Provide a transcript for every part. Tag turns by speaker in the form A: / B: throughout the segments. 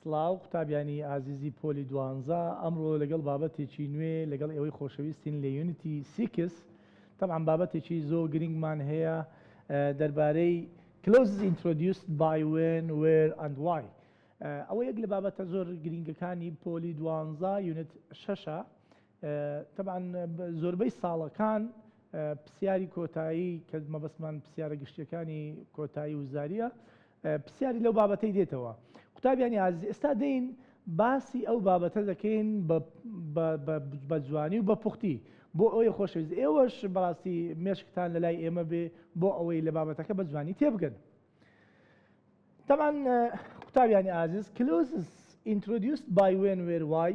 A: سڵاو قوتابیانی ئازیزی پۆلی دوانزە ئەمڕۆ لەگەڵ بابەتێکی نوێ لەگەڵ ئێوەی خۆشەویستین لە یونیتی 6 طبعا بابەتێکی زۆر گرنگمان هەیە دەربارەی clauses introduced by when, where and why. ئەوە یەک لە بابەتە زۆر گرنگەکانی پۆلی دوانزە یونیت 6 طبعا زۆربەی ساڵەکان پرسیاری کۆتایی کە مەبەستمان پرسیارە گشتیەکانی کۆتایی وزاریە پرسیاری لەو بابەتەی دێتەوە. قوتابیانی ئازیز ئێستا دەین باسی ئەو بابەتە دەکەین بە جوانی و بە پوختی بۆ ئەوەی خۆشەویست ئێوەش بەڕاستی مێشکتان لە لای ئێمە بێ بۆ ئەوەی لە بابەتەکە بە جوانی تێبگەن. طبعا قوتابیانی ئازیز clauses introduced by when, where, why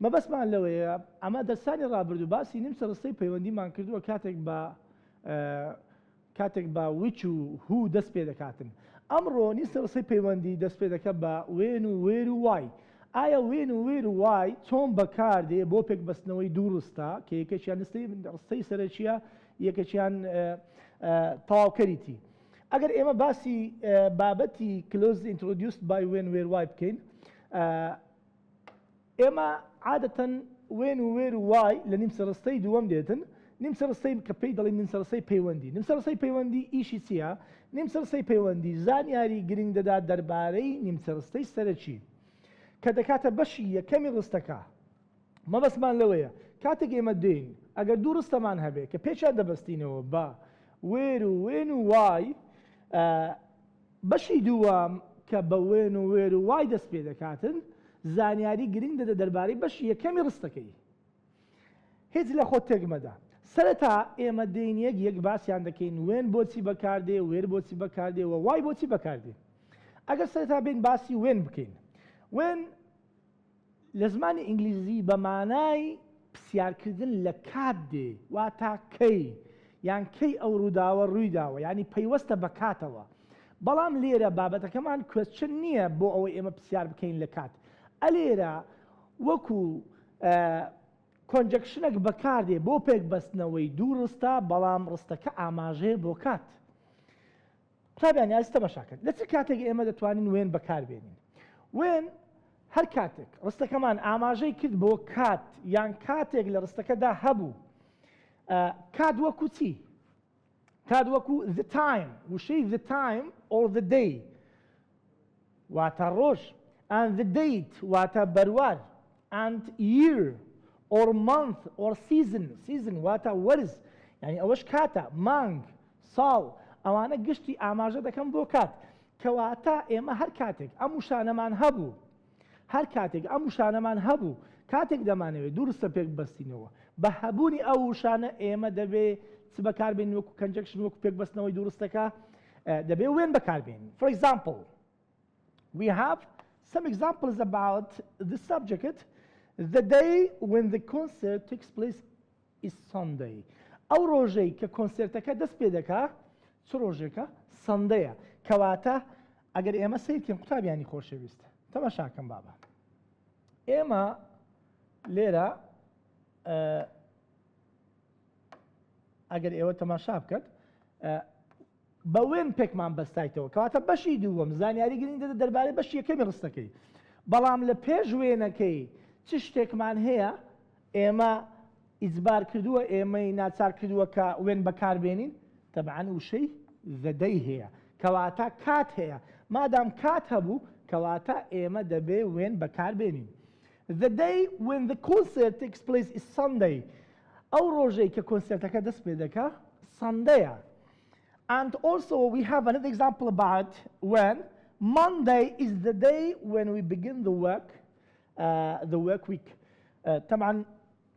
A: مەبەستمان لەوەیە ئەمە دەرسانی ڕابردوو باسی نیمسەرسەی پەیوەندیمان کردووە کاتێک بە which و who دەست پێ دەکاتن. ئەمڕۆ نیمسەرسەی پەیوەندی دەست پێ دەکە بە when و where و why. ئایا when و where و why چۆن بەکاردێ بۆ پێکبەستنەوەی دوو ڕستە کە یەکێکیان ڕستەی سەرەکیە یەکێکیان تەواوکەریتی. ئەگەر ئێمە باسی بابەتی clauses introduced by when, where, why بکەین ئێمە عادەتەن when و where و why لە نیمسەرستەی دووەم دێتن. نیمسەرستەی کە پێی دەڵێن نیمسەرستەی پەیوەندی. نیمسەرستەی پەیوەندی ئیشی چییە؟ نیمسەرستەی پەیوەندی زانیاری گرنگ دەدات دەربارەی نیمسەرستەی سەرەکی کە دەکاتە بەشی یەکەمی ڕستەکە. مەبەستمان لەوەیە کاتێک ئێمە دێین ئەگەر دوو ڕستەمان هەبێ کە پێشیان دەبەستینەوە بە where و when و why بەشی دووەم کە بە when و where و why دەست پێ دەکاتن زانیاری گرنگ دەدە دەربارەی بەشی یەکەمی ڕستەکەی. هیچ لە خۆت تێکمەدا. سەرەتا ئێمە دێین یەک باسییان دەکەین when بۆچی بەکاردێ where بۆچی بەکاردێ و why بۆچی بەکاردێ. ئەگەر سەرەتا بین باسی when بکەین. when لە زمانی ئینگلیزی بە مانای پرسیارکردن لە کات دێ واتە کەی یان کەی ئەو ڕووداوە ڕوویداوە یعنی پەیوەستە بە کاتەوە. بەڵام لێرە بابەتەکەمان کوێستچن نییە بۆ ئەوەی ئێمە پرسیار بکەین لە کات. ئەلێرە وەکو کۆنجەکشنێک بەکاردێ بۆ پێکبەستنەوەی دوو ڕستە بەڵام ڕستەکە ئاماژەیە بۆ کات. قوتابیانی ئازیز تەماشاکەن لە چ کاتێک ئێمە دەتوانین when بەکاربێنین. when هەر کاتێک ڕستەکەمان ئاماژەی کرد بۆ کات یان کاتێک لە ڕستەکەدا هەبوو کات وەکو چی؟ کات وەکو the time وشەی the time or the day واتە ڕۆژ and the date واتە بەروار and year or month or season واتە وەرز یعنی ئەوەش کاتە مانگ ساڵ ئەوانە گشتی ئاماژە دەکەم بۆ کات کەواتە ئێمە هەر کاتێک ئەم وشانەمان هەبوو کاتێک دەمانەوێت دوو ڕستە پێک بەستینەوە بە هەبوونی ئەو وشانە ئێمە دەبێت چ بەکاربێنین وەکو کەنجەکشن وەکو پێکبەستنەوەی دوو ڕستەکە دەبێت when بەکاربێنین. For example, we have some examples about the subject. The day when the concert takes place is Sunday. ئەو ڕۆژەی کە کۆنسرتەکە دەست پێ دەکا چ ڕۆژێکە؟ سەندەیە. کەواتە ئەگەر ئێمە سیرکەین قوتابیانی خۆشەویست تەماشاکەم بابە. ئێمە لێرە ئەگەر ئێوە تەماشا بکەت بە when پێکمان بەستایتەوە کەواتە بەشی دووەم زانیاری گرنگ دەدە دەربارەی بەشی یەکەمی ڕستەکەی. بەڵام لە پێش وێنەکەی چ شتێکمان هەیە ئێمە ئیجبار کردووە ئێمەی ناچار کردووە کە when بەکاربێنین تەبعاً وشەی the day هەیە کەواتە کات هەیە. مادام کات هەبوو کەواتە ئێمە دەبێ when بەکاربێنین. The day when the concert takes place is Sunday. ئەو ڕۆژەی کە کۆنسرتەکە دەست پێ دەکا سەندەیە. And also we have another example about when. Monday is the day when we begin the work week. طبعا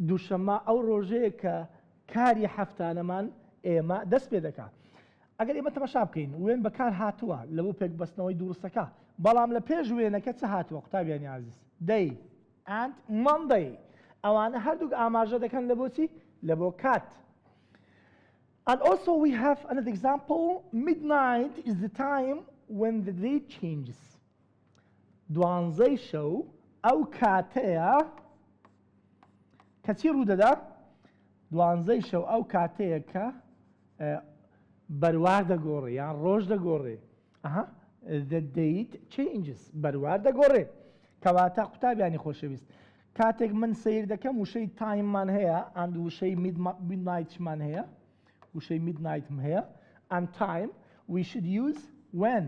A: دووشەممە ئەو ڕۆژەیە کە کاری هەفتانەمان ئێمە دەست پێ دەکات. ئەگەر ئێمە تەماشا بکەین when بەکار هاتووە لە بۆ پێکبەستنەوەی دوو ڕستەکە بەڵام لە پێش وێنەکە چ هاتووە قوتابیانی ئازیز؟ day and Monday ئەوانە هەردووک ئاماژە دەکەن لە بۆچی؟ لە بۆ کات. And also we have another example. Midnight is the time when the day changes. دوانزەی شەو ئەو کاتەیە کە چی ڕوو دەدا؟ دوانزەی شەو ئەو کاتەیە کە بەروار دەگۆڕێ یان ڕۆژ دەگۆڕێ. The date changes بەروار دەگۆڕێ کەواتە قوتابیانی خۆشەویست کاتێک من سیر دەکەم وشەی تایممان هەیە ئەند وشەی میدنایتمان هەیە وشەی میدنایتم هەیە and time we should use when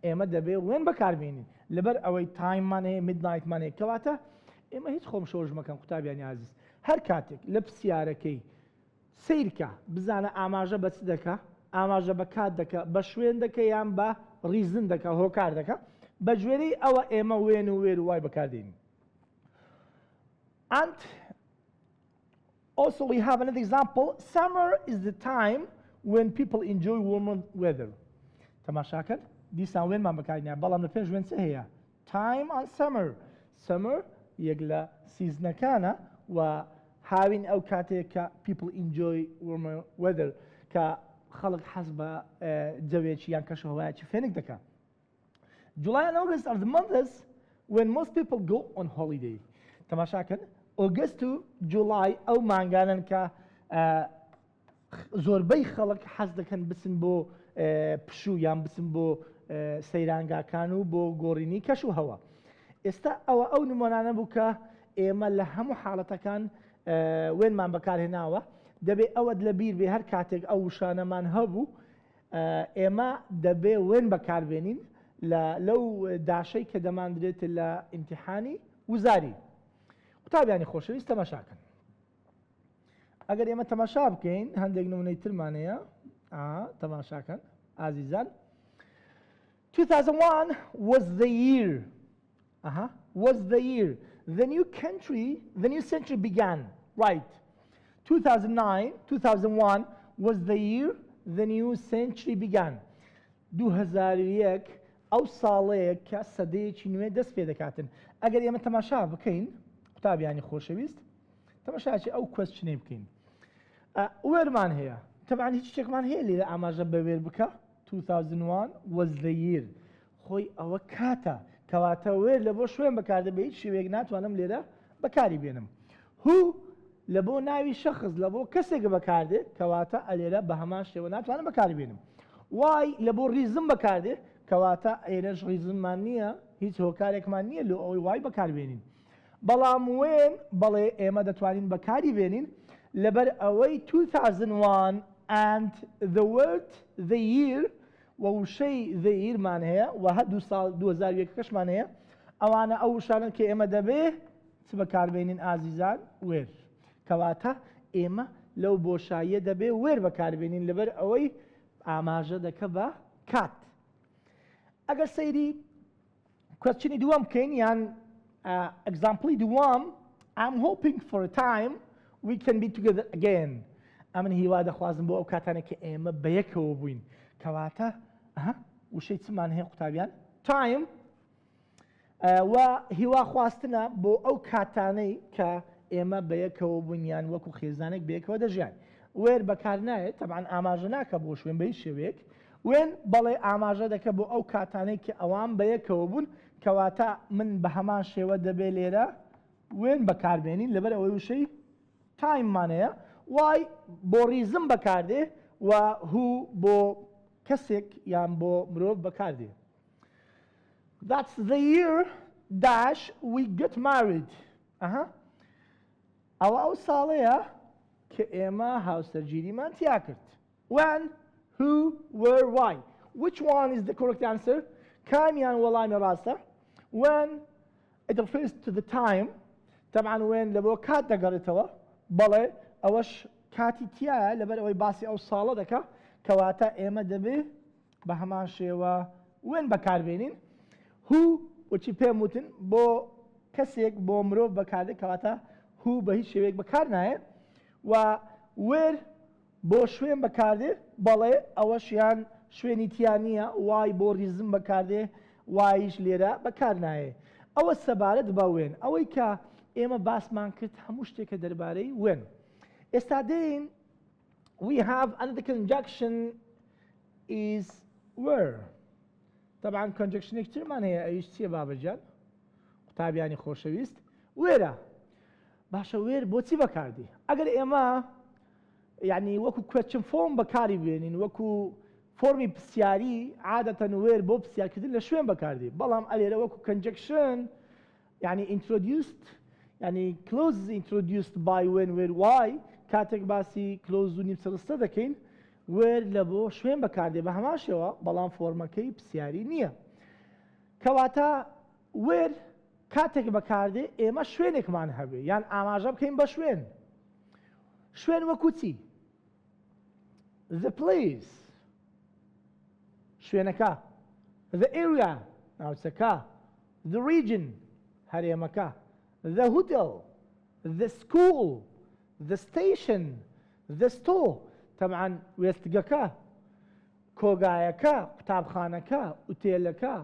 A: ئێمە دەبێ when بەکاربێنین لەبەر ئەوەی تایممان هەیە میدنایتمان هەیە کەواتە ئێمە هیچ خۆم شۆژ مەکەم قوتابیانی عزیز هەر کاتێک لە پرسیارەکەی سیرکە بزانە ئاماژە بە چ دەکا ئاماژە بە کات دەکە بە شوێن دەکە یان بە ریزن دەکە هۆکار دەکە بە گوێرەی ئەوە ئێمە وێن و وێر و وای بەکاردێنین. And also we have another example. Summer is the time when people enjoy warmer weather. تەماشاکرد دیسان وێنمان بەکارهێنا بەڵام لە پێش وێن چ هەیە time and summer. Summer یەک لە سیزنەکانە و هاوین ئەو کاتێک کە people enjoy warmer weather کە خەڵک حەز بە جەوێکی یان کەش هەوایەکی فێنک دەکات. July and August are the months when most people go on holiday. تەماشاکرد ئۆگەست و جوڵای ئەو مانگانن کە زۆربەی خەڵک حەز دەکەن بچن بۆ پشوو یان بچن بۆ سەیرانگاکان و بۆ گۆڕینی کەش و هەوا. ئێستا ئەوە ئەو نمونانە بوو کە ئێمە لە هەموو حاڵەتەکان وێنمان بەکارهێناوە دەبێ ئەوەت لە بیر بێ هەر کاتێک ئەو وشانەمان هەبوو ئێمە دەبێ وێن بەکاربێنین لەو داشەی کە دەماندرێت لە ئیمتیحانی وزاری. قوتابیانی خۆشەویست تەماشاکەن ئەگەر ئێمە تەماشا بکەین هەندێک نمونەی ترمانەیە تەماشاکەن ئازیزان 2001 was the year was the year the new century began right 2001 was the year the new century began 2001 ئەو ساڵەیە کە سەدەیەکی نوێ دەست پێ دەکاتن ئەگەر ئێمە تەماشا بکەین قوتابیانی خۆشەویست تەماشاچی ئەو کوێستچنەی بکەین وێرمان هەیە تەبعاً هیچ شتێکمان هەیە لێرە ئاماژە بە وێر بکە 2001 was the year خۆی ئەوە کاتە کەواتە وێر لە بۆ شوێن بەکاردە بە هیچ شێوەیەک ناتوانم لێرە بەکاری بێنم هو لە بۆ ناوی شەخص لە بۆ کەسێک بەکاردێ کەواتە ئەلێرە بە هەمان شێوە ناتوانم بەکاری بێنم وای لە بۆ ریزم بەکاردێ کەواتە ئێرەش ریزممان نییە هیچ هۆکارێکمان نییە لە ئەوەی وای بەکاربێنین بەڵام وێن بەڵێ ئێمە دەتوانین بەکاری بێنین لەبەر ئەوەی 2001 and the word the year و وشەی the yearمان هەیە و هەردوو ساڵ 2001 کەشمان هەیە ئەوانە ئەو وشانن کە ئێمە دەبێ چ بەکاربێنین ئازیزان وێر کەواتە ئێمە لەو بۆشاییە دەبێ وێر بەکاربێنین لەبەر ئەوەی ئاماژە دەکە بە کات ئەگەر سەیری کوێستچنی دووەم بکەین یان example دووەم I'm hoping for a time we can be together again ئەمن هیوا دەخوازم بۆ ئەو کاتانە کە ئێمە بەیەکەوە بووین کەواتە وشەی چمان هەیە قوتابیان time و هیوا خواستنە بۆ ئەو کاتانەی کە ئێمە بەیەکەوە بووین یان وەکو خێزانێک بەیەکەوە دەژیان وێر بەکار نایێت تەبعاً ئاماژە ناکە بۆ شوێن بە هیچ شێوەیەک وێن بەڵێ ئاماژە دەکە بۆ ئەو کاتانەی کە ئەوان بەیەکەوە بوون کەواتە من بە هەمان شێوە دەبێ لێرە وێن بەکاربێنین لەبەر ئەوەی وشەی تایممان هەیە وای بۆ ریزم بەکاردێ و هو بۆ کەسێک یان بۆ مرۆڤ بەکاردێ That's the year dash we get married ئەوە ئەو ساڵەیە کە ئێمە هاوسەرگیریمان تیا کرد when who where why which one is the correct answer کامیان وەڵامی ڕاستە when it refers to the time طبعا when لە بۆ کات دەگەڕێتەوە بەڵێ ئەوەش کاتی تایە لەبەر ئەوەی باسی ئەو ساڵە دەکە کەواتە ئێمە دەبێ بە هەمان شێوە وێن بەکاربێنین هو وچی پێم وتن بۆ کەسێک بۆ مرۆڤ بەکاردێ کەواتە هو بە هیچ شێوەیەک بەکار نایە و وێر بۆ شوێن بەکاردێ بەڵێ ئەوەشیان شوێنی تیان نییە وای بۆ ریزم بەکاردێ وایش لێرە بەکار نایە ئەوە سەبارەت بە وێن ئەوەی کە ئێمە باسمان کرد هەموو شتێکە دەربارەی وێن ئێستا دێین we have another conjunction is where طبعا conjunction ترمان هەیە ئەویش چییە بابەجان قوتابیانی خۆشەویست وێرە باشە وێر بۆچی بەکاردی ئەگەر ئێمە یعنی وەکو question form بەکاری بێنین وەکو فۆرمی پرسیاری عادەتەن وێر بۆ پرسیارکردن لە شوێن بەکاردی بەڵام ئەلێرە وەکو conjunction يعني introduced يعني clauses introduced by when where why كاتێک باسی کلۆز و نیمچەڕستە دەکەین where لە بۆ شوێن بەکاردێ بە هەماشەوە بەڵام فۆرمەکەی پرسیاری نییە کەواتە where کاتێک بەکاردێ ئێمە شوێنێکمان هەبێ یان ئاماژە بکەین بە شوێن وەکو چی the place شوێنەکە the area ناوچەکە the region هەرێمەکە the hotel the school the station the store طبعا وێستگەکە کۆگایەکە قوتابخانەکە ئوتێلەکە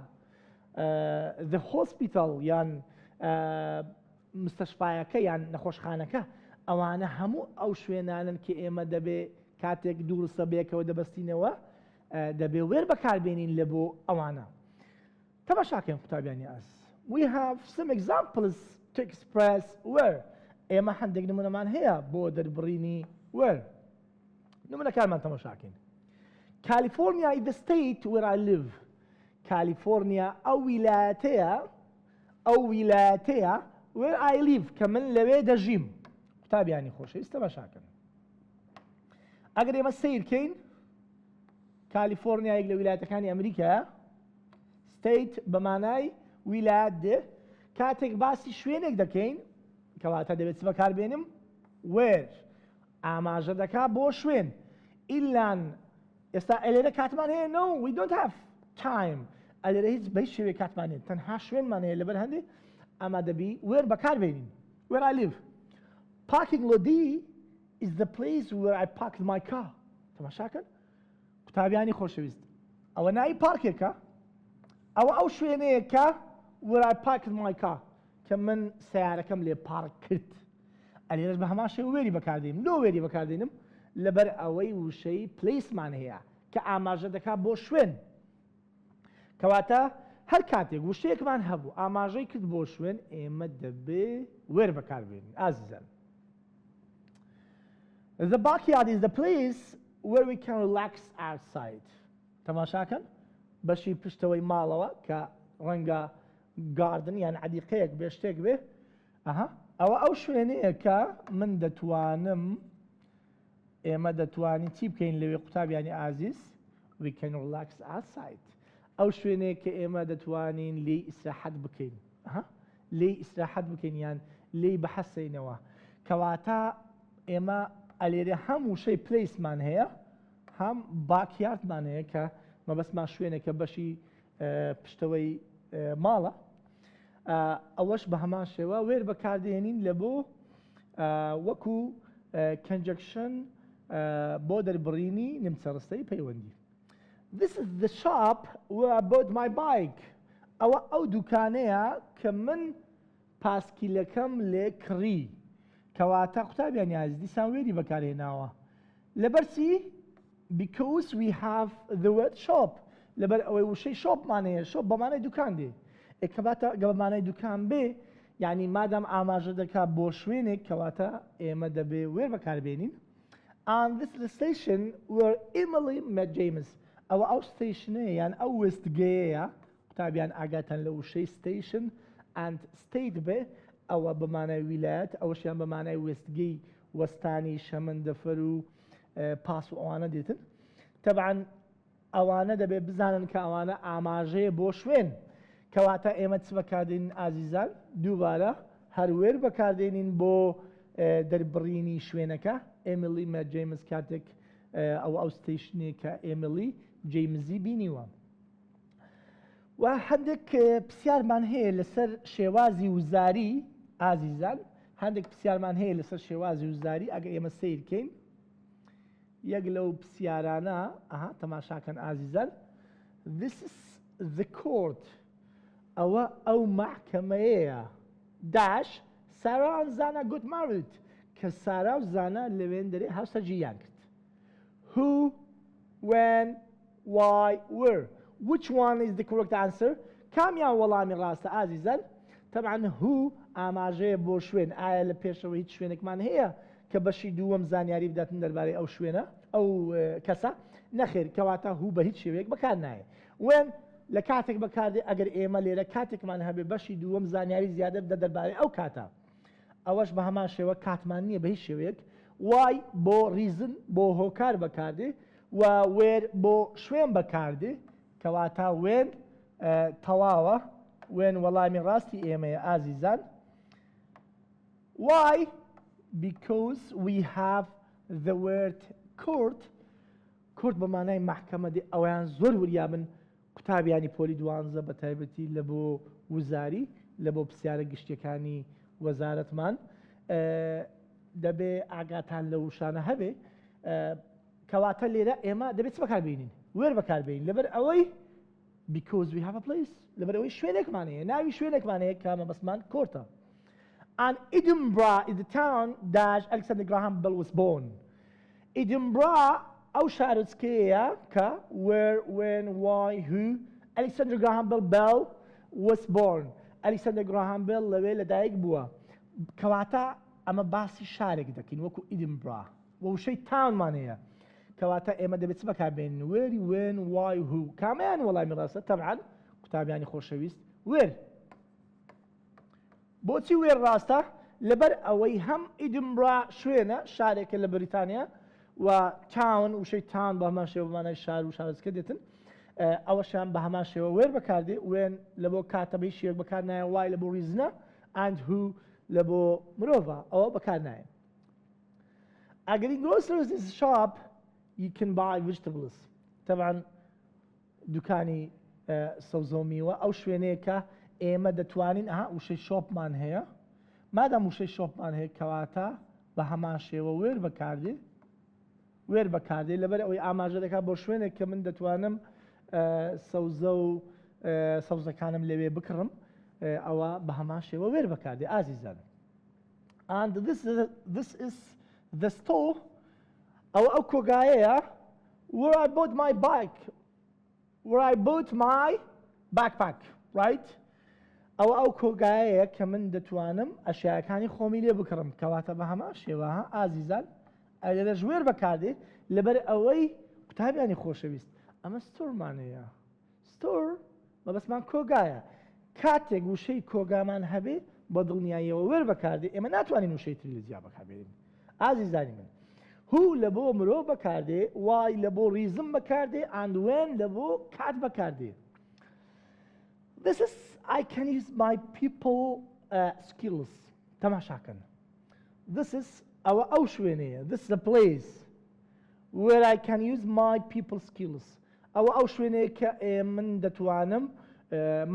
A: the hospital یان مستەشفایەکە یان نەخۆشخانەکە ئەوانە هەموو ئەو شوێنانن کە ئێمە دەبێ کاتێک دوورسە بێکەوە دەبەستینەوە دەبێ وێر بەکاربێنین لە بۆ ئەوانە تەماشاکەین قوتابیانی ئاز we have some examples to express where ئێمە هەندێک نمونەمان هەیە بۆ دەربڕینی where نمونەکانمان تەماشاکەین California is the state where I live کالیفۆرنیا ئەو ویلایەتەیە where I live کە من لەوێ دەژیم قوتابیانی خۆشەویست تەماشاکەن ئەگەر ئێمە سیرکەین کالیفۆرنیا یەک لە ویلایەتەکانی ئەمریکایە state بە مانای ویلایەت دێ کاتێک باسی شوێنێک دەکەین کەواتە دەبێت چ بەکاربێنم where ئاماژە دەکا بۆ شوێن ئیلان ئێستا ئەلێرە کاتمان هەیە no we don't have time ئەلێرە هیچ بە هیچ شێوەیە کاتمان هەیە تەنها شوێنمان هەیە لەبەر هەندێ ئەما دەبی where بەکاربێنین where I live parking lot D is the place where I parked my car تەماشاکەن قوتابیانی خۆشەویست ئەوە ناوی پارکێکە ئەوە ئەو شوێنەیە کە where I parked my car کە من سیارەکەم لێ پارک کرد ئەلێرەش بە هەمان شێوە وێری بەکاردێنم لۆ وێری بەکاردێنم لەبەر ئەوەی وشەی پلیسمان هەیە کە ئاماژە دەکات بۆ شوێن کەواتە هەر کاتێک وشەیەکمان هەبوو ئاماژەی کرد بۆ شوێن ئێمە دەبێ وێر بەکاربێنین ئازیزان The backyard is the place where we can relax outside تەماشاکەن بەشی پشتەوەی ماڵەوە کە ڕەنگە گاردن یان عەدیقەیەک بێ شتێک بێ ئەوە ئەو شوێنەیە کە من دەتوانم ئێمە دەتوانین چی بکەین لەوێ قوتابیانی ئازیز we can relax outside ئەو شوێنەیە کە ئێمە دەتوانین لێی ئیسراحەت بکەین لێی ئیسراحەت بکەین یان لێی بەحەسەینەوە کەواتە ئێمە ئەلێرە هەموو شەی پلیسمان هەیە هەم باکیاردمان هەیە کە مەبەستمان شوێنێکە بەشی پشتەوەی ماڵە ئەوەش بە هەمان شێوە وێر بەکاردێنین لە بۆ وەکو conjunction بۆ دەربڕینی نیمچەڕستەی پەیوەندی This is the shop where I bought my bike ئەوە ئەو دوکانەیە کە من پاسکیلەکەم لێ کڕی کەواتە قوتابیانی ئازیز دیسان وێری بەکارهێناوە لەبەرچی because we have the word shop لەبەر ئەوەی وشەی شۆپمان هەیە شۆپ بەمانای دوکان دێ کەواتە بەمانای دوکان بێ یعنی مادام ئاماژە دەکات بۆ شوێنێک کەواتە ئێمە دەبێ وێر بەکاربێنین and this is the station where Emily met James ئەوە ئەو ستیشنەیە یان ئەو وێستگەیەیە قوتابیان ئاگاتان لە وشەی station and state بێ ئەوە بەمانای ویلایەت ئەوەشیان بەمانای وێستگەی وەستانی شەمەندەفەر و پاس و ئەوانە دێتن تەبعاً ئەوانە دەبێ بزانن کە ئەوانە ئاماژەیە بۆ شوێن کەواتە ئێمە چ بەکاردێنین ئازیزان دووبارە هەروێر بەکاردێنین بۆ دەربڕینی شوێنەکە ئێمیلی مە جەیمز کاتێک ئەو ستیشنێک کە ئێمیلی جەیمزی بینیوە و هەندێک پرسیارمان هەیە لەسەر شێوازی وزاری ئازیزان هەندێک پرسیارمان هەیە لەسەر شێوازی وزاری ئەگەر ئێمە سیرکەین یەک لەو پرسیارانە تەماشاکەن ئازیزان This is the court ئەوە ئەو مەحکەمەیەیە داش سارا و زانا got married کە سارا و زانا لەوێن دەرێ هاوسەرگیریان کرد Who, when, why, where Which one is the correct answer کامیان وەڵامی ڕاستە ئازیزان طبعا who ئاماژەیە بۆ شوێن ئایا لە پێشەوە هیچ شوێنێکمان هەیە کە بەشی دووەم زانیاری بداتن دەربارەی ئەو شوێنە ئەو کەسە نەخێر کەواتە هو بە هیچ شێوەیەک بەکار نایە when لە کاتێک بەکاردێ ئەگەر ئێمە لێرە کاتێکمان هەبێ بەشی دووەم زانیاری زیادە بدە دەربارەی ئەو کاتە ئەوەش بە هەمان شێوە کاتمان نییە بە هیچ شێوەیەک وای بۆ ریزن بۆ هۆکار بەکاردێ و وێر بۆ شوێن بەکاردێ کەواتە وێن تەواوە وێن وەڵامی ڕاستی ئێمەیە ئازیزان why because we have the word court court بە مانای محکەمە دێ ئەویان زۆر وریابن قوتابیانی پۆلی 12 بە تایبەتی لە بۆ وزاری لە بۆ پرسیارە گشتیەکانی وەزارەتمان دەبێ ئاگاتان لە وشانە هەبێ کەواتە لێرە ئێمە دەبێت بەکاربێنین وێر بەکاربێنین لەبەر ئەوەی because we have a place لەبەر ئەوەی شوێنێکمانەیە ناوی شوێنێکمانەیە کامە بەسمان کۆرتە and Edinburgh is the town that Alexander Graham Bell was born Edinburgh ئەو شارۆچکەیە کە where when why who Alexander Graham Bell was born Alexander Graham Bell لەوێ لەدایک بووە کەواتە ئەمە باسی شارێک دەکەین وەکو Edinburgh وشەی تاونمانەیە کەواتە ئێمە دەبێت بەکاربێنین وێری when why who کامیان وەڵامی ڕاستە تەبعاً قوتابیانی خۆشەویست وێر بۆچی وێر ڕاستە لەبەر ئەوەی هەم Edinburgh شوێنە شارێکە لە بریتانیا و تاون وشەی تاون بە هەمان شێوە بەمانای شار و شارۆچکە دێتن ئەوەشیان بە هەمان شێوە وێر بەکاردێ وێن لە بۆ کاتەبەی شێک بەکار نایە وای لە بۆ ریزنە and who لە بۆ مرۆڤە ئەوە بەکار نایە ئەگەر groceries is shop you can buy vegetables طبعا دوکانی سەوزە و میوە ئەو شوێنەیە کە ئێمە دەتوانین وشەی شۆپمان هەیە مادام وشەی شۆپمان هەیە کەواتە بە هەمان شێوە وێر بەکاردێ لەبەر ئەوەی ئاماژە دەکات بۆ شوێنێک کە من دەتوانم سەوزە و سەوزەکانم لەوێ بکڕم ئەوە بە هەمان شێوە وێر بەکاردێ ئازیزانم and this is the store ئەو کۆگایەیە where I bought my bike where I bought my backpack right ئەو کۆگایەیە کە من دەتوانم ئەشیاکانی خۆمی لێ بکڕم کەواتە بە هەمان شێوە ئازیزان ئەلێرە ژوێر بەکاردێ لەبەر ئەوەی قوتابیانی خۆشەویست ئەمە ستۆرمانەیە ستۆر بەبەسمان کۆگایە کاتێک وشەی کۆگامان هەبێ بە دڵنیاییەوە وێر بەکاردێ ئێمە ناتوانین وشەی تری لە جیا بەکاربێنین ئازیزانی من هو لە بۆ مرۆڤ بەکاردێ وای لە بۆ ریزم بەکاردێ and when لە بۆ کات بەکاردێ this is I can use my people skills تەماشاکەن this is ئەو شوێنەیە this is a place where I can use my people skills ئەو شوێنەیە کە من دەتوانم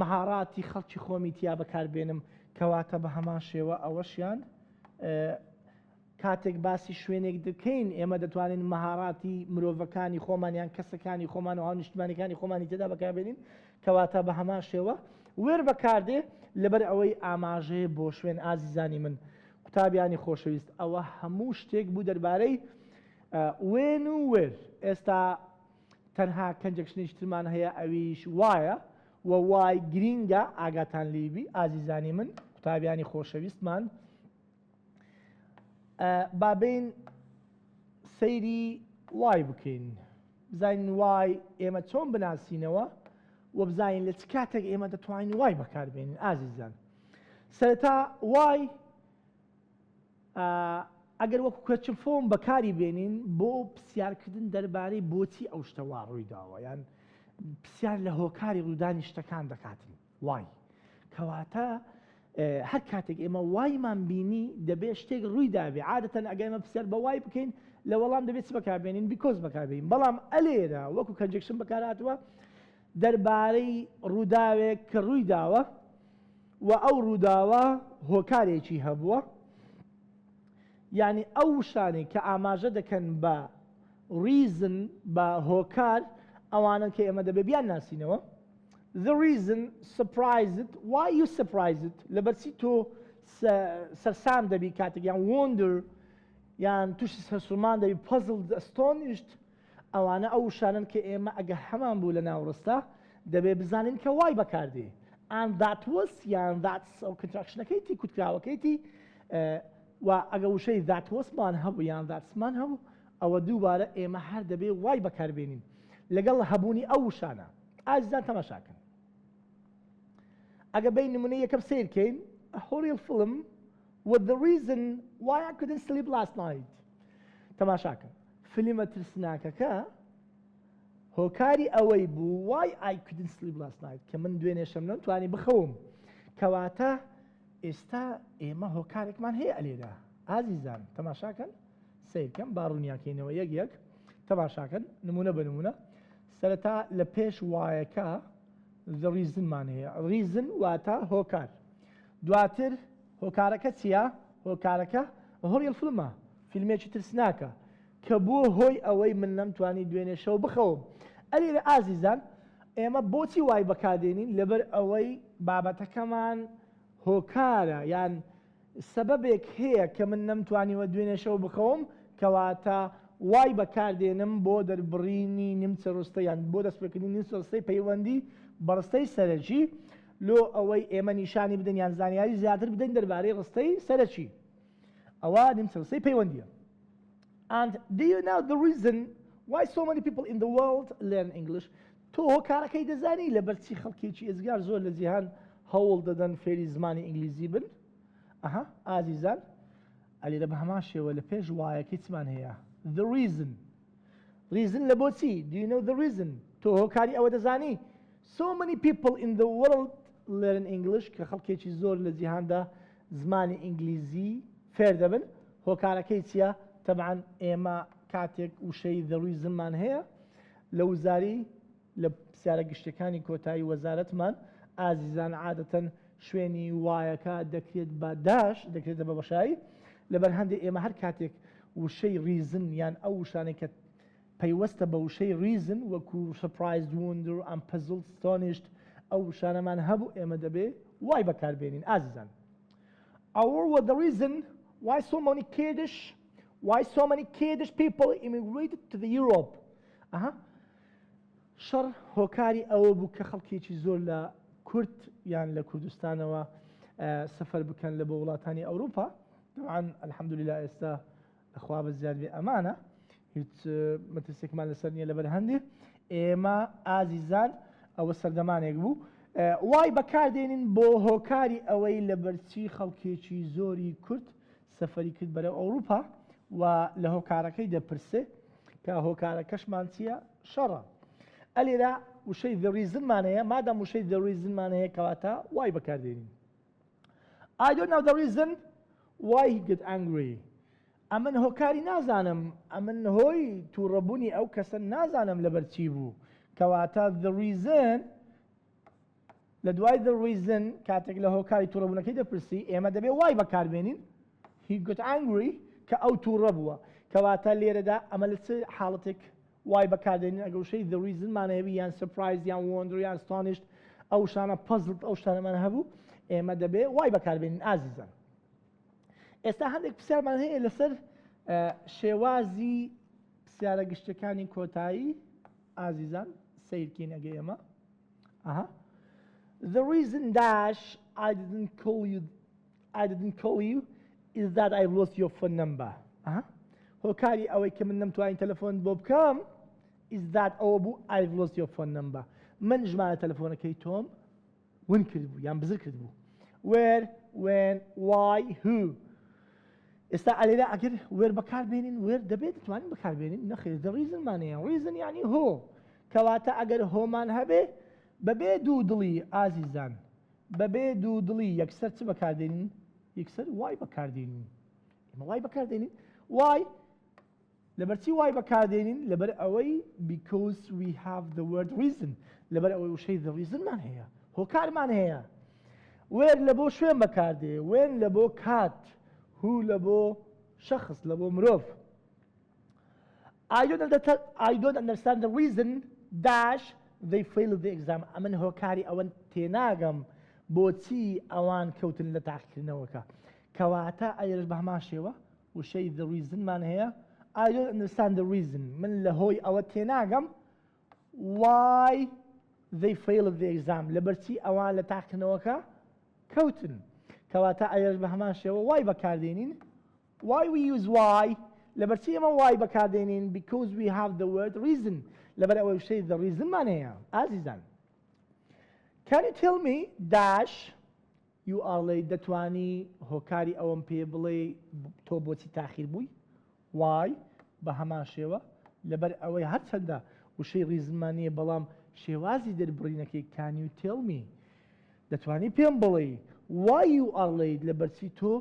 A: مەهاراتی خەڵکی خۆمی تیا بەکاربێنم کەواتە بە هەمان شێوە ئەوەشیان کاتێک باسی شوێنێک دەکەین ئێمە دەتوانین مەهاراتی مرۆڤەکانی خۆمانیان کەسەکانی خۆمان و هاو نیشتمانیەکانی خۆمانی تێدا بەکاربێنین کەواتە بە هەمان شێوە وێر بەکاردێ لەبەر ئەوەی ئاماژەیە بۆ شوێن ئازیزانی من قوتابیانی خۆشەویست ئەوە هەموو شتێک بوو دەربارەی وێن و وێر ئێستا تەنها کەنجەکشنی ترمان هەیە ئەویش وایە و وای گرینگە ئاگاتان لیبی ئازیزانی من قوتابیانی خۆشەویستمان بابین سەیری وای بکەین بزانین وای ئێمە چۆن بناسینەوە و بزانین لە چ کاتێک ئێمە دەتوانین وای بەکاربێنین ئازیزان سەرەتا وای ئەگەر وەکو کەچم فۆم بەکاری بێنین بۆ پرسیارکردن دەربارەی بۆچی ئەو شتە وا ڕوویداوە یان پرسیار لە هۆکاری ڕوودانی شتەکان دەکاتن وای کەواتە هەر کاتێک ئێمە وایمان بینی دەبێت شتێک ڕووی دابێ عادەتەن ئەگەر ئێمە پرسیار بە وای بکەین لە وەڵام دەبێت چ بەکاربێنین بیکۆز بەکاربێنین بەڵام ئەلێرە وەکو کەنجەکشن بەکارهاتووە دەربارەی ڕووداوێک کە ڕووی داوە و ئەو ڕووداوە هۆکارێکی هەبووە یعنی ئەو شانێک کە ئاماژە دەکەن بە ریزن بە هۆکار ئەوانن کە ئێمە دەبێ بیان ناسینەوە the reason surprised why you surprised لەبەرچی تۆ سەرسام دەبی کاتێک یان wonder یان تووشی سەرسوورمان دەبی puzzled astonished ئەوانە ئەو شانن کە ئێمە ئەگە هەمان بوو لە ناوڕستە دەبێ بزانین کە وای بەکاردێ and that was یان that's ئەو کۆنتراکشنەکەیتی کوتکراوەکەیتی و ئەگە وشەی that wasمان هەبوو یان thatsمان هەبوو ئەوە دووبارە ئێمە هەر دەبێ وای بەکاربێنین لەگەڵ هەبوونی ئەو وشانە ئازیزان تەماشاکەن ئەگە بین نمونەی یەکەم سیرکەین a horrible film with the reason why I couldn't sleep last night. تەماشاکە فیلمە ترسناکەکە هۆکاری ئەوەی بوو why I couldn't sleep last night کە من دوێنێ شەم نەتوانی بخەوم کەواتە ئێستا ئێمە هۆکارێکمان هەیە ئەلێدا ئازیزان تەماشاکەن سیرکەم باڕوونیاکەینەوە یەک یەک تەماشاکەن نمونە بە نمونە سەرەتا لە پێش وایەکە the reasonمان هەیە reason واتە هۆکار دواتر هۆکارەکە چییە؟ هۆکارەکە هۆڕی فیلمە فیلمێکی ترسناکە کە بوو هۆی ئەوەی من نەمتوانی دوێنێ شەو بخەوم ئەلێرە ئازیزان ئێمە بۆچی وای بەکاردێنین لەبەر ئەوەی بابەتەکەمان هۆکارە یان سەبەبێک هەیە کە من نەمتوانیوە دوێنێ شەو بخەوم کەواتە وای بەکاردێنم بۆ دەربڕینی نیمچە ڕستە یان بۆ دەستپێکردنی نیمچە ڕستەی پەیوەندی بەڕستەی سەرەکی لۆ ئەوەی ئێمە نیشانی بدەین یان زانیاری زیاتر بدەین دەربارەی ڕستەی سەرەکی ئەوە نیمچە ڕستەی پەیوەندیە. And do you know the reason why so many people in the world learn English? تۆ هۆکارەکەی دەزانی لەبەرچی خەڵکێکی ئێزگار زۆر لە جیهان هەوڵ دەدەن فێری زمانی ئینگلیزی بن؟ ئەها ئازیزان ئەلێرە بە هەمان شێوە لە پێش وایەکەی چمان هەیە the reason لە بۆچی do you know the reason تۆ هۆکاری ئەوە دەزانی so many people in the world learn English کە خەڵکێکی زۆر لە جیهاندا زمانی ئینگلیزی فێر دەبن هۆکارەکەی چییە؟ طبعا ئێمە کاتێک وشەی the reasonمان هەیە لە وزاری لە پرسیارە گشتەکانی کۆتایی وەزارەتمان ئازیزان عادەتەن شوێنی وایەکە دەکرێت بە داش دەکرێتە بە بەشایی لەبەر هەندێک ئێمە هەر کاتێک وشەی ریزن یان ئەو وشانێک کە پەیوەستە بە وشەی ریزن وەکو surprised wonder and puzzled astonished ئەو وشانەمان هەبوو ئێمە دەبێ وای بەکاربێنین ئازیزان. Our was the reason why so many Kurdish people immigrated to the Europe. شەڕ هۆکاری ئەوە بوو کە خەڵکێکی زۆر لە کورد یان لە کوردستانەوە سەفەر بکەن لە بۆ وڵاتانی ئەوروپا طبعا الحەمدولله ئێستا خوا بەزیاد بێ ئەمانە هیچ مەترسێکمان لەسەر نییە لەبەر هەندێ ئێمە ئازیزان ئەوە سەردەمانێک بوو وای بەکاردێنین بۆ هۆکاری ئەوەی لە بەرچی خەڵکێکی زۆری کورد سەفەری کرد بەرەو ئەوروپا و لە هۆکارەکەی دەپرسێ کە هۆکارەکەشمان چییە؟ شەڕە. ئەلێرە وشەی the reasonمان هەیە مادام وشەی the reasonمان هەیە کەواتە وای بەکاردێنین. I don't know the reason why he got angry. ئەمن هۆکاری نازانم ئەمن هۆی تووڕەبوونی ئەو کەسە نازانم لەبەر چی بوو کەواتە the reason لە دوای the reason کاتێک لە هۆکاری تووڕەبوونەکەی دەپرسی ئێمە دەبێ وای بەکاربێنین he got angry کە ئەو تووڕە بووە کەواتە لێرەدا ئەمە لە چ حاڵەتێک وای بەکاردێنین ئەگەر وشەی the reasonمان هەبی یان surprise یان wonder یان astonished ئەو شانە puzzled ئەو شانەمان هەبوو ئێمە دەبێ وای بەکاربێنین ئازیزان. ئێستا هەندێک پرسیارمان هەیە لەسەر شێوازی پرسیارە گشتەکانی کۆتایی ئازیزان سیرکەین ئەگەی ئێمە the reason dash I didn't call you is that I lost your phone number. هۆکاری ئەوەی کە من نەمتوانی تەلەفۆن بۆ بکەم is that ئەوە بوو I've lost your phone number من ژمارە تەلەفۆنەکەی تۆم ون کرد بوو یان بزر کرد بوو where when why who ئێستا ئەلێرە ئەگەر وێر بەکاربێنین وێر دەبێت دەتوانین بەکاربێنین نەخێر the reasonمان هەیە reason یعنی هۆ کەواتە ئەگەر هۆمان هەبێ بەبێ دوو دڵی ئازیزان بەبێ دوو دڵی یەکسەر چ بەکاردێنین یەکسەر وای بەکاردێنین ئێمە وای بەکاردێنین وای لەبەرچی وای بەکاردێنین لەبەر ئەوەی because we have the word reason لەبەر ئەوەی وشەی the reasonمان هەیە هۆکارمان هەیە وێر لە بۆ شوێن بەکاردێ وێن لە بۆ کات هو لە بۆ شەخص لە بۆ مرۆڤ I don't understand the reason dash they failed the exam ئەمن هۆکاری ئەوەن تێناگەم بۆچی ئەوان کەوتن لە تاقیکردنەوەکە کەواتە ئەیرش بە هەمان شێوە وشەی the reasonمان هەیە I don't understand the reason من لە هۆی ئەوە تێناگەم why they failed the exam لەبەرچی ئەوان لە تاقیکردنەوەکە کەوتن کەواتە ئەیرش بە هەمان شێوە وای بەکاردێنین why we use why لەبەرچی ئەمە وای بەکاردێنین because we have the word reason لەبەر ئەوەی وشەی the reasonمان هەیە ئازیزان Can you tell me dash you are late دەتوانی هۆکاری ئەوەم پێ بڵێ تۆ بۆچی تاخیر بووی why بە هەمان شێوە لەبەر ئەوەی هەرچەندە وشەی ڕیزمانیە بەڵام شێوازی دەربڕینەکەی can you tell me دەتوانی پێم بڵێ why you are late لەبەرچی تۆ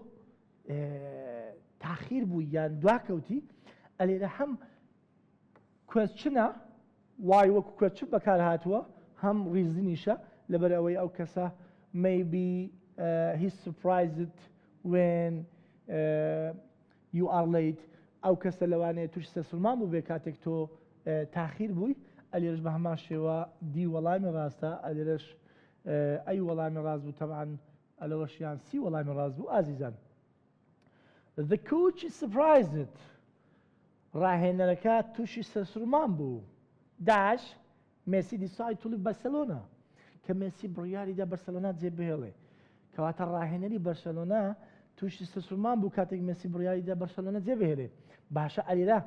A: تاخیر بووی یان دواکەوتی ئەلێرە هەم کوێسچنە why وەکو کوێسچن بەکار هاتووە هەم ریزنیشە لەبەر ئەوەی ئەو کەسە maybe he's surprised when you are late ئەو کەسە لەوانەیە توش سەسڵمان بوو بێ کاتێک تۆ تاخیر بووی ئەلێرش بە هەمان شێوە دی وەڵامی ڕاستە ئەلێرش ئەی وەڵامی ڕاست بوو تەبعاً ئەلەوەشیان سی وەڵامی ڕاست بوو ئازیزان The coach is surprised ڕاهێنەرەکە تووشی سەرسوورمان بوو داش مێسی decide to leave Barcelona کە مێسی بڕیاریدا بەرسەلۆنا جێبهێڵێ کەواتە ڕاهێنەری بەرسەلۆنا تووشی سەرسوورمان بوو کاتێک مێسی بڕیاریدا بەرسەلۆنا جێبهێڵێ باشە ئەلێرە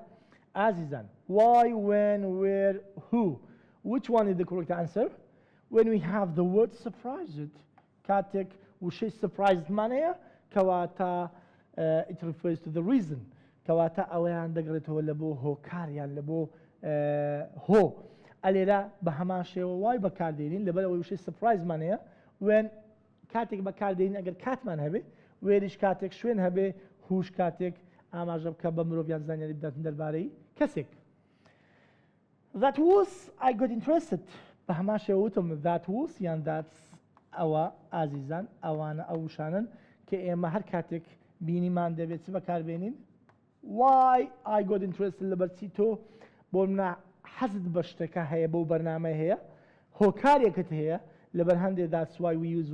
A: ئازیزان why when where who which one is the correct answer when we have the word surprised کاتێک وشەی surprisedمان هەیە کەواتە it refers to the reason کەواتە ئەوەیان دەگڕێتەوە لە بۆ هۆکاریان لە بۆ هۆ ئەلێرە بە هەمان شێوە وای بەکاردێنین لەبەر ئەوەی وشەی سرپرایزمان هەیە وێن کاتێک بەکاردێنین ئەگەر کاتمان هەبێ وێریش کاتێک شوێن هەبێ هوش کاتێک ئاماژە بکە بە مرۆڤیان زانیاری بداتن دەربارەی کەسێک That was I got interested بە هەمان شێوە وتم that was یان that's ئەوە ئازیزان ئەوانە ئەو وشانن کە ئێمە هەر کاتێک بینیمان دەبێت چی بەکاربێنین why I got interested لەبەرچی تۆ بۆ منە حەزت بە شتەکە هەیە بەو بەرنامە هەیە هۆکارێکت هەیە لەبەر هەندێک that's why we use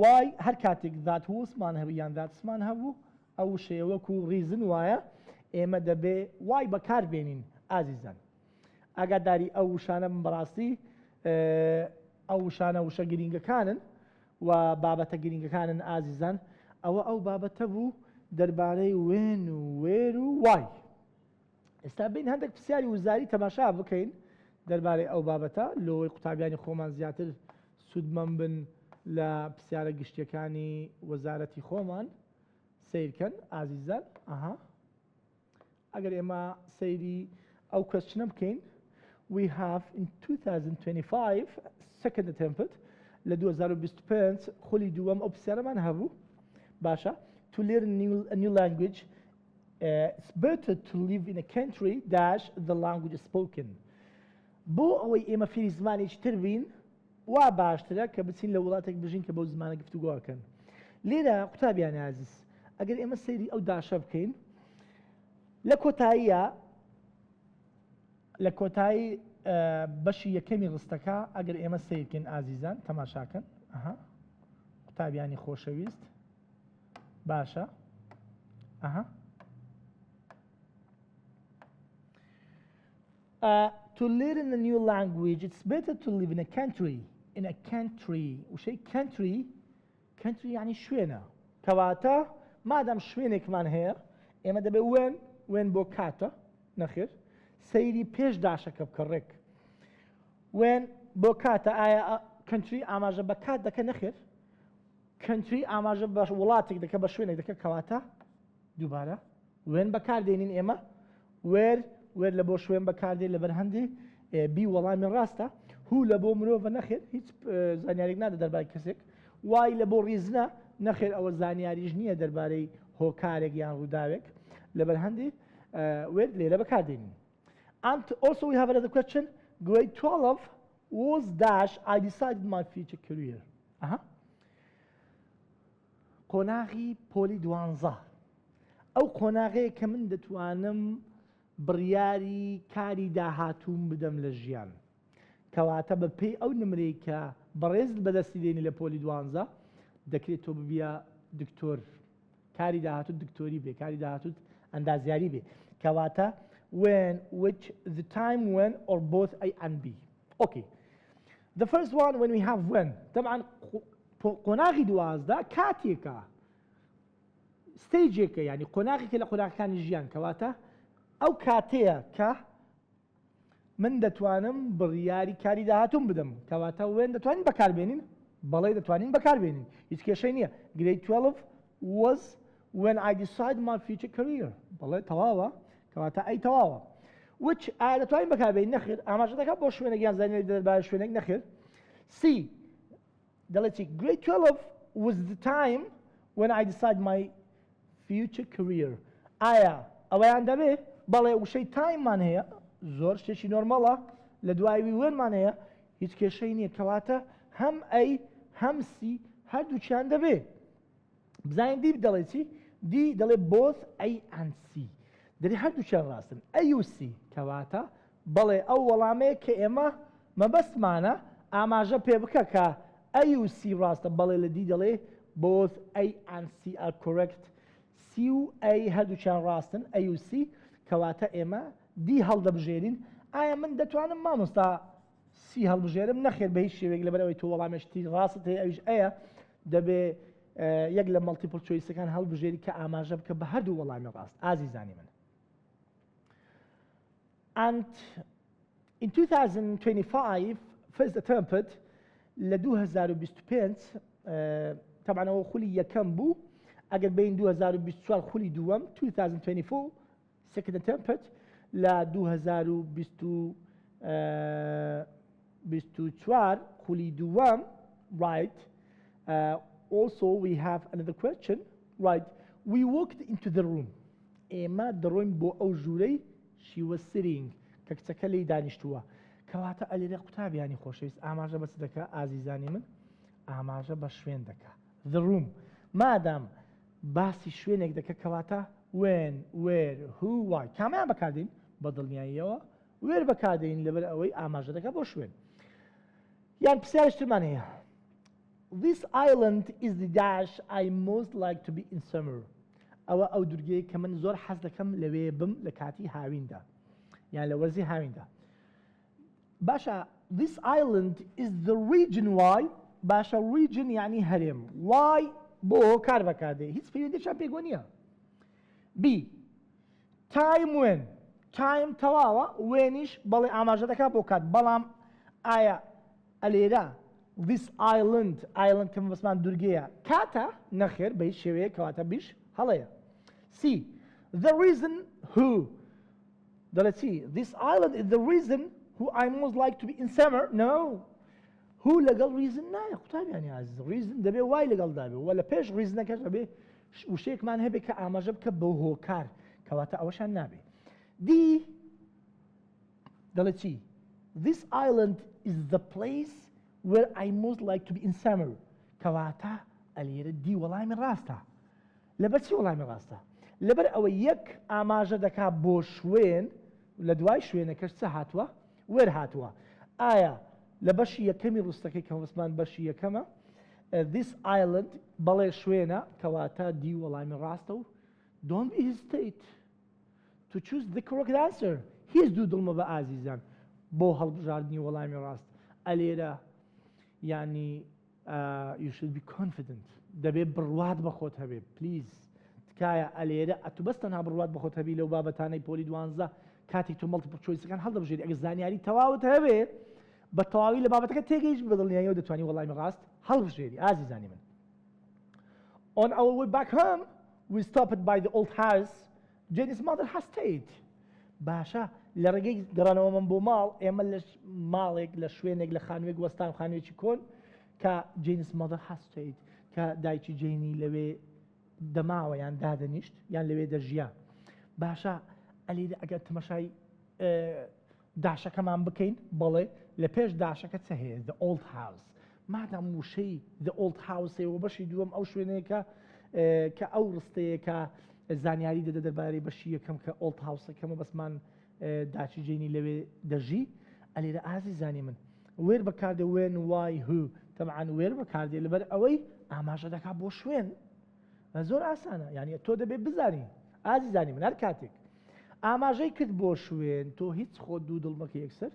A: why هەر کاتێک that wasمان هەبوو یان thatsمان هەبوو ئەو شەیە وەکو ریزن وایە ئێمە دەبێ why بەکاربێنین ئازیزان ئاگاداری ئەو وشانە بەڕاستی ئەو وشانە وشە گرینگەکانن و بابەتە گرینگەکانن ئازیزان ئەوە ئەو بابەتە بوو دەربارەی وێن و وێر و وای ئێستا بین هەندێک پرسیاری وزاری تەماشا بکەین دەربارەی ئەو بابەتە لەوەی قوتابیانی خۆمان زیاتر سوودمەند بن لە پرسیارە گشتیەکانی وەزارەتی خۆمان سیرکەن ئازیزان ئەها ئەگەر ئێمە سەیری ئەو کوێسچنە بکەین we have in 2025 second attempt لە 2025 خولی دووەم ئەو پرسیارەمان هەبوو باشە to learn a new language it's better to live in a country dash the language spoken بۆ ئەوەی ئێمە فێری زمانێکی تر بین وا باشترە کە بچین لە وڵاتێک بژین کە بەو زمانە گفتوگۆکەن لێرە قوتابیانی عزیز ئەگەر ئێمە سەیری ئەو داشە بکەین لە کۆتایی بەشی یەکەمی ڕستەکە ئەگەر ئێمە سەیر بکەین ئازیزان تەماشاکەن ئەها قوتابیانی خۆشەویست باشە ئەها to learn a new language it's better to live in a country وشەی country یعنی شوێنە کەواتە مادام شوێنێکمان هەیە ئێمە دەبێ وێن بۆ کاتە نەخێر سەیری پێش داشەکە بکە ڕێک وێن بۆ کاتە ئایا country ئاماژە بە کات دەکە نەخێر country ئاماژە بە وڵاتێک دەکە بە شوێنێک دەکە کەواتە دووبارە وێن بەکاردێنین ئێمە وێر لە بۆ شوێن بەکاردێن لەبەر هەندێ بی وەڵامی ڕاستە هوو لە بۆ مرۆڤە نەخێر هیچ زانیارێک نادە دەربارەی کەسێک وای لە بۆ ڕیزنە نەخێر ئەوە زانیاریش نییە دەربارەی هۆکارێک یان ڕووداوێک لەبەر هەندێ وێر لێرە بەکاردێنین And also we have another question. Grade 12 was dash I decided my future career. قۆناغی پۆلی دوانزە ئەو قۆناغەیە کە من دەتوانم بڕیاری کاری داهاتووم بدەم لە ژیان کەواتە بە پێی ئەو نمرەی کە بەڕێز بەدەستی دێنی لە پۆلی دوانزە دەکرێت تۆ ببیە دکتۆر کاری داهاتوت دکتۆری بێ کاری داهاتوت ئەندازیاری بێ کەواتە when which the time when or both A and B okay the first one when we have when طبعا قۆناغی دوازدە کاتێکە ستیجێکە یعنی قۆناغێکە لە قۆناغەکانی ژیان کەواتە ئەو کاتەیە کە من دەتوانم بڕیاری کاری داهاتوم بدەم کەواتە وێن دەتوانین بەکاربێنین بەڵێ دەتوانین بەکاربێنین هیچ کێشەی نییە grade 12 was when I decided my future career بەڵێ تەواوە کەواتە ئەی تەواوە which ئایا دەتوانین بەکاربێنین نەخێر ئاماژە دەکات بۆ شوێنێک یان زانیاری دەربارەی شوێنێک نەخێر C دەڵێت چی grade 12 was the time when I decided my future career ئایا ئەوەیان دەبێ بەڵێ وشەی تایممان هەیە زۆر شتێکی نۆرمەڵە لە دوای وێنمان هەیە هیچ کێشەی نییە کەواتە هەم ئەی هەم سی هەردووچیان دەبێ بزانین دی دەڵێ چی دی دەڵێ both A and C دەری هەردووچیان ڕاستن A و C کەواتە بەڵێ ئەو وەڵامەیە کە ئێمە مەبەستمانە ئاماژە پێ بکە کە A و C ڕاستە بەڵێ لە دی دەڵێ both A and C are correct C و A هەردووچیان ڕاستن A و C کەواتە ئێمە دی هەڵدەبژێرین ئایا من دەتوانم مامۆستا سی هەڵبژێرم نەخێر بە هیچ شێوەیەک لەبەرەوەی تۆ وەڵامێشتی ڕاست هەیە ئەویش ئەیە دەبێ یەک لە مەڵتیپل چۆیسەکان هەڵبژێری کە ئاماژە بکە بە هەردوو وەڵامی ڕاست ئازیزانی من and in 2025 first attempted لە 2025 طبعا ئەوە خولی یەکەم بوو ئەگەر بین 2024 خولی دووەم 2024 second attempted لا 2024 خولی دوام right also we have another question right we walked into the room ئێمە دەڕۆین بۆ ئەو ژوورەی she was sitting کە کچەکە لێی دانیشتووە کەواتە ئەلێرە قوتابیانی خۆشەویست ئاماژە بەچ دەکا ئازیزانی من ئاماژە بە شوێن دەکا the room مادام باسی شوێنێک دەکە کەواتە when where who why کامیان بەکاردین بە دڵنیاییەوە وێر بەکاردین لەبەر ئەوەی ئاماژە دەکە بۆ شوێن یان پرسیارشتمان هەیە this island is the dash I most like to be in summer ئەوە ئەو دورگەیە کە من زۆر حەز دەکەم لەوێ بم لە کاتی هاویندا یان لە وەرزی هاویندا باشە this island is the region why باشە region یعنی هەرێم why بۆ کار بەکاردێ هیچ پەیوەندیشان پێگۆ نییە B time when time تەواوە وێنیش بەڵێ ئاماژە دەکات بۆ کات بەڵام ئایا ئەلێرە this island کە بەسمان دورگەیە کاتە نەخێر بە هیچ شێوەیە کەواتە بیش هەڵەیە C the reason who دەڵێت چی this island is the reason who I most like to be in summer no who لەگەڵ reason نایە قوتابیانی عزیز reason دەبێ وای لەگەڵ دابێ و لە پێش reasonەکەش دەبێ وشەیەکمان هەبێ کە ئاماژە بکە بە هۆکار کەواتە ئەوەشان نابێ دی دەڵێت چی this island is the place where I most like to be in summer کەواتە ئەلێرە دی وەڵامی ڕاستە لەبەر چی وەڵامی ڕاستە لەبەر ئەوە یەک ئاماژە دەکا بۆ شوێن لە دوای شوێنەکەش چە هاتووە وێر هاتووە ئایا لە بەشی یەکەمی ڕستەکەی کە وەسمان بەشی یەکەمە this island بەڵێ شوێنە کەواتە دی وەڵامی ڕاستە و don't hesitate to choose the correct answer هیچ دوو دڵمە بە ئازیزان بۆ هەڵبژاردننی وەڵامی ڕاست ئەلێرە یعنی you should be confident دەبێت بڕوات بە خۆت هەبێ please تکایە ئەلێرە ئەتو بەس تەنها بڕوات بە خۆت هەبی لەو بابەتانەی پۆلی 12 کاتێک تۆ مەڵتیپل چۆیسەکان هەڵدەبژێری ئەگەر زانیاری تەواوت هەبێ بە تەواوی لە بابەتەکە تێگەیش بەدڵنیاییەوە دەتوانی وەڵامی ڕاست هەڵبژێری ئازیزانی من on our way back home we stopped by the old house Jenny's mother has stayed باشە لە ڕێگەی گەڕانەوە من بۆ ماڵ ئێمە لە ماڵێک لە شوێنێک لە خانوێک وەستان خانوێکی کۆن کە Jenny's mother has stayed کە دایکی جێنی لەوێ دەماوە یان دادەنیشت یان لەوێ دەژیا باشە ئەلێرە ئەگەر تەماشای داشەکەمان بکەین بەڵێ لە پێش داشەکە چه هەیە the old house مادام وشەی the old house و بەشی دووەم ئەو شوێنەیەکە کە ئەو ڕستەیە کە زانیاری دەدە دەربارەی بەشی یەکەم کە old house-ەکەمە بەسمان داچی جێنی لەوێ دەژی ئەلێرە ئازیزانی من وێر بەکاردێ when why who تەمعان وێر بەکاردێ لەبەر ئەوەی ئاماژە دەکات بۆ شوێن زۆر ئاسانە یعنی تۆ دەبێت بزانی ئازیزانی من هەر کاتێک ئاماژەی کرد بۆ شوێن تۆ هیچ خۆ دوو دڵمەکە یەکسەر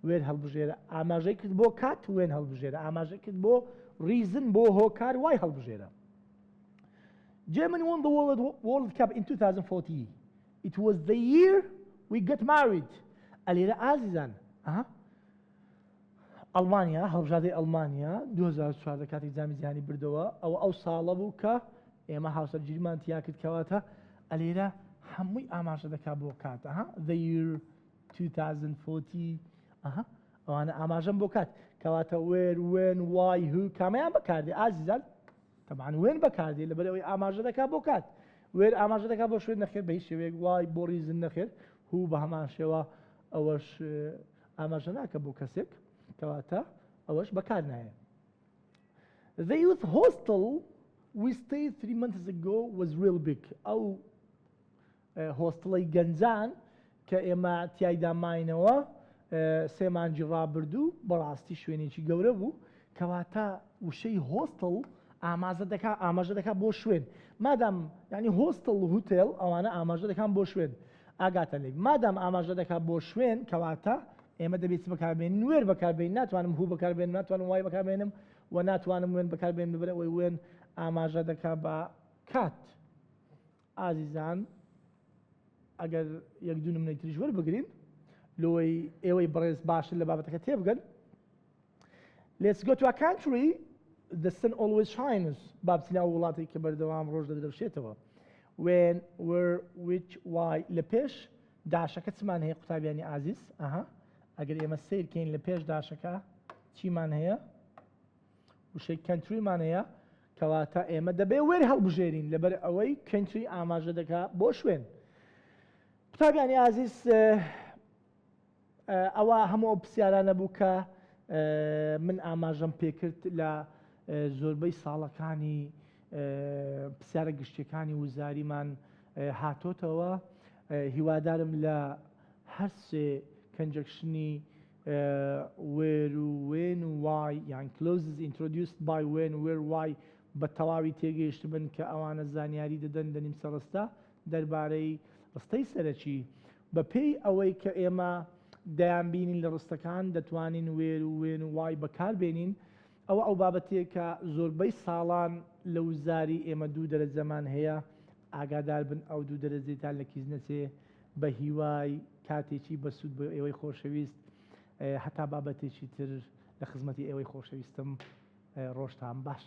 A: وێر هەڵبژێرە ئاماژەی کرد بۆ کات وێن هەڵبژێرە ئاماژەی کرد بۆ ریزن بۆ هۆکار وای هەڵبژێرە Germany won the World Cup in 2014 it was the year we got married ئەلێرە ئازیزان ئەها ئەڵمانیا هەڵبژاردەی ئەڵمانیا 2014 کاتی جامی جیهانی بردەوە ئەو ساڵە بوو کە ئێمە هاوسەرگیریمان تیا کرد کەواتە ئەلێرە هەمووی ئاماژە دەکات بۆ کات the year 2040 ئەوانە ئاماژەم بۆ کات کەواتە where when why who کامیان بەکاردێ ئازیزان طبعا وێن بەکاردێ لەبەرەوەی ئاماژە دەکات بۆ کات وێر ئاماژە دەکات بۆ شوێن نەخێر بە هیچ شێوەیەک وای بۆ ریزن نەخێر هوو بە هەمان شێوە ئەوەش ئاماژە ناکە بۆ کەسێک کەواتە ئەوەش بەکار نایە. The youth hostel we stayed 3 months ago was real big. ئەو هۆستڵەی گەنجان کە ئێمە تیایدا ماینەوە سێ مانگی ڕابردوو بەڕاستی شوێنێکی گەورە بوو کەواتە وشەی هۆستڵ ئاماژە دەکات بۆ شوێن مادام ینی هۆستڵ هوتێل ئەوانە ئاماژە دەکان بۆ شوێن ئاگاتە لێ مادام ئاماژە دەکات بۆ شوێن کەواتە ئێمە دەبێت بەکاربێنین وێر بەکاربێن ناتوانم هوو بەکاربێنم ناتوانم وای بەکاربێنم و ناتوانم وێن بەکاربێن ببرە ئەوەی وێن ئاماژە دەکات بە کات. ئازیزان ئەگەر یەک دوو نمونەی تریش وەربگرین لۆی ئێوەی بەڕێز باشن لە بابەتەکە تێبگەن. Let's go to a country the sun always shines بابچینە وڵاتی کە بەردەوام ڕۆژ دەدرەوشێتەوە when where which why لە پێش داشەکە چمان هەیە قوتابیانی ئازیز ئەگەر ئێمە سیرکەین لە پێش داشەکە چیمان هەیە وشەی کەنتریمان هەیە کەواتە ئێمە دەبێ وێر هەڵبژێرین لەبەر ئەوەی کەنتری ئاماژە دەکات بۆ شوێن. قوتابیانی ئازیز ئەوە هەموو پرسیارانە بوو کە من ئاماژەم پێکرد لە زۆربەی ساڵەکانی پرسیارە گشتیەکانی وزاریمان هاتۆتەوە هیوادارم لە هەر سێ کەنجەکشنی where when why یان clauses introduced by when where why بە تەواوی تێگەیشت بن کە ئەوانە زانیاری دەدەن دەنیم سەڕستا دەربارەی ڕستەی سەرەکی بە پێی ئەوەی کە ئێمە دەیانبینین لە ڕستەکان دەتوانین وێر و وێن و وای بەکاربێنین ئەو بابەتێک کە زۆربەی ساڵان لە وزاری ئێمە دوو دەرەجەمان هەیە ئاگادار بن ئەو دوو دەرەجێتان لە کیز نەچێ بە هیوای کاتێکی بەسوود بۆ ئێوەی خۆشەویست هەتا بابەتێکی تر لە خزمەتی ئێوەی خۆشەویستم ڕۆژتان باش.